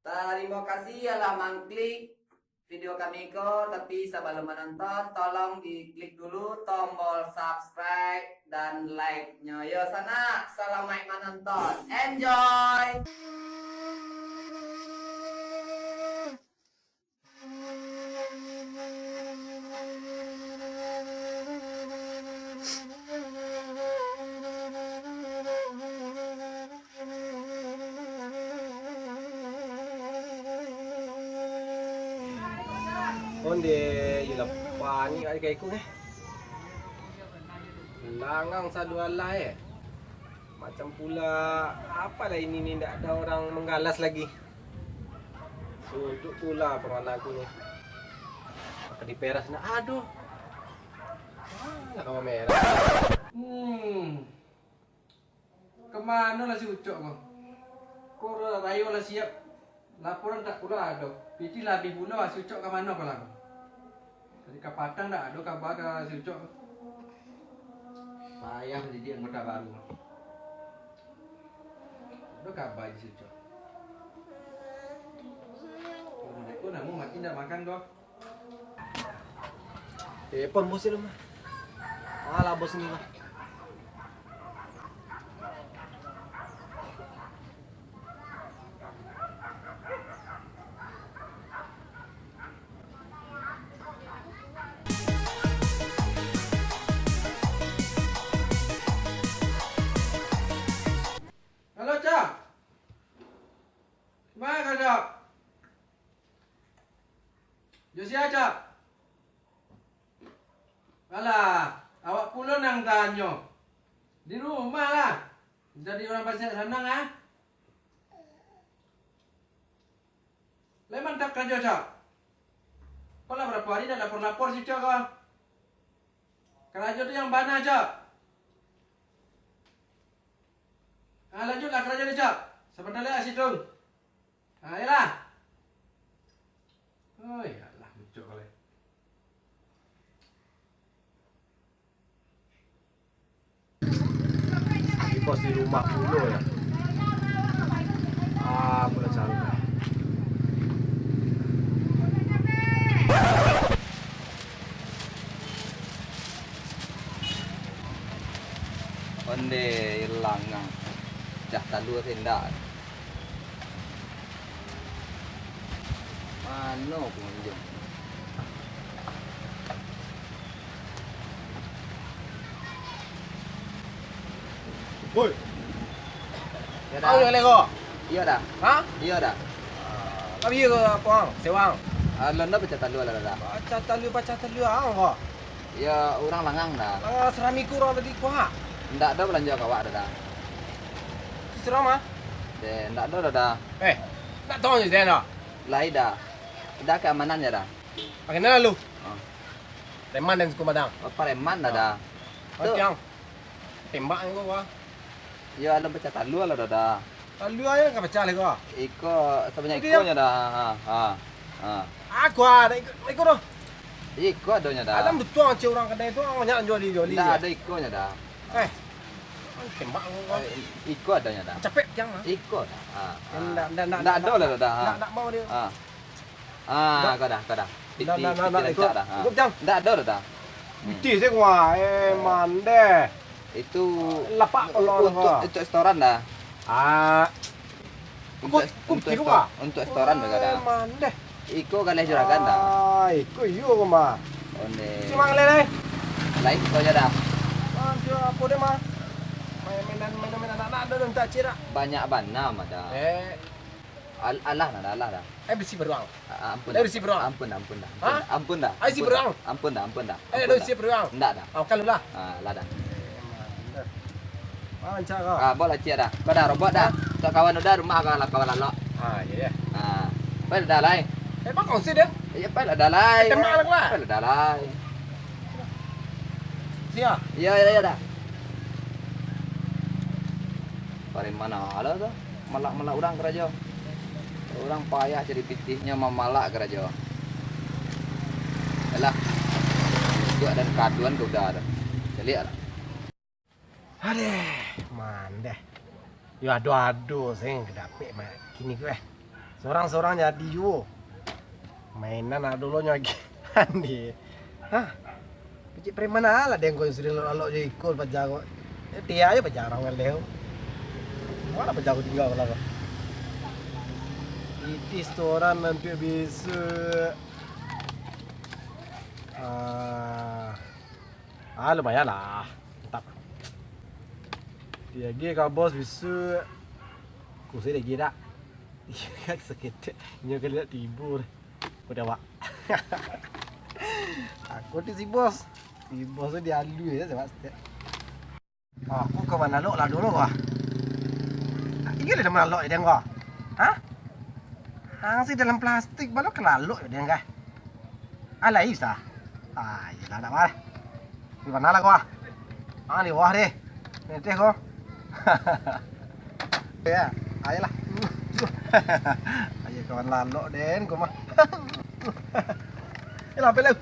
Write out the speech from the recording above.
Terima kasih telah mengklik video kami ko. Tapi sebelum menonton, tolong diklik dulu tombol subscribe dan like-nya. Yo sana, selamat menonton. Enjoy! Onde ila pani ai kai ku langang sadu alai macam pula apalah ini ni tak ada orang menggalas lagi. Sudut pula penganak aku ni. Maka diperas nak aduh. Nak kawan merah. Kemana lah si Ucok kau? Kau rayu lah siap. Laporan tak pula ada. Piti lebih pula si Ucok ke mana kau lah? Dari ke Padang tak ada kabar ke si Ucok. Payah jadi anggota baru. Ada kabar si Ucok. Kau nak mau mati tak makan kau? Pon bos ni mah. Alah bos ni mah. Halo Cok. Mana kau Cok? Josia Cok. Alah, awak pula nang tanya. Di rumah lah. Jadi orang pasir senang ah. Leman tak kerja Cok. Kau lah berapa hari dah lapor-lapor si Cok kau. Kerja tu yang mana Cok? Lanjutlah kerja ni Cok. Sebentar lagi situ. Yalah. Oh yalah, Cok kali. Kos di rumah dulu ya. Pula cari. Onde hilang yang cah talu tindak. Mano pengunjung? Boy. Ya Tahu yang lego. Iya dah. Ha? Iya dah. Kami ke apa? Sewang. Londo baca talu lah dah. Baca talu ang ko. Ya orang langang dah. Seramiku ro tadi ko ha. Ndak ada belanja kawak dah. Serama. Ndak ada dah. Tak tahu ni saya nak. Lai dah. Dah keamanan ya dah. Pakai nana lu. Oh. Teman dan suku madang. Pareman dah. Yang tembak ni ko. Ya lo baca talu lah dah. Talu aja enggak baca lagi ko. Iko sebenarnya ikonya dah. Ha. Aku ada ikut ro. Iko adanya dah. Ada betul orang kedai tu orang banyak jual di. Ndak ada ikonya dah. Tembak ko. Iko adanya dah. Capek yang mah. Iko dah. Ndak ada lah dah. Ndak mau dia. Kau dah. Ikut jang. Ndak ada dah. Biti saya gua mande. Itu Lapak kalau untuk restoran dah. Untuk restoran juga dah. Mande. Iko kalih juragan dah. Iko yo mah. Onde. Si mang lele. Lain iko aja dah. Dia apa dia mah? Main anak ada dan tak cira. Banyak bana mah dah. Allah dah. Bersih beruang. Ampun. Bersih beruang. Ampun dah. Hah? Ampun dah. Ai si beruang. Ampun dah. Bersih beruang. Ndak dah. Kalau lah. Lah dah. Lancar kau. Boleh cia dah. Kau dah robot dah. Tak kawan udah rumah kau lah kawan lalok. Ya. Pai dah lai. Bang kau sih dia. Ya pai dah lai. Temak lah. Pai dah lai. Sia. Ya dah. Dari mana ada tu? Malak-malak orang kerja. Orang payah cari pitihnya memalak kerja. Yalah. Itu ada kaduan kau dah ada. Jadi ada. Aduh, mandeh. Yo ado-ado saya kedapik mak kini gue. Seorang-seorang jadi yo. Mainan ada dulu nyagi. Andi. Hah? Picik preman ala deng ko sudah lalu jadi ikut pajago. Dia aja pajarang kan deh. Mana pajago tinggal kalau. Itu restoran nanti bisa. Lumayan lah. Mantap. Dia gini kalau bos bisa. Kusir lagi dah. Dia sakit. Nyo kali tibur. Udah pak. Aku tu si bos. Si bos tu dia alu ya sebab. Aku ke mana lo lah dulu kah? Iya le mana lo dia kah? Hah? Hang si dalam plastik balok kelalu dia kah? Alai sah. Ya tak apa. Di mana lah kau? Di bawah deh. Nanti kau. Ya, ayolah. Ayo kawan lalu den kau mah. Yalah, pelak.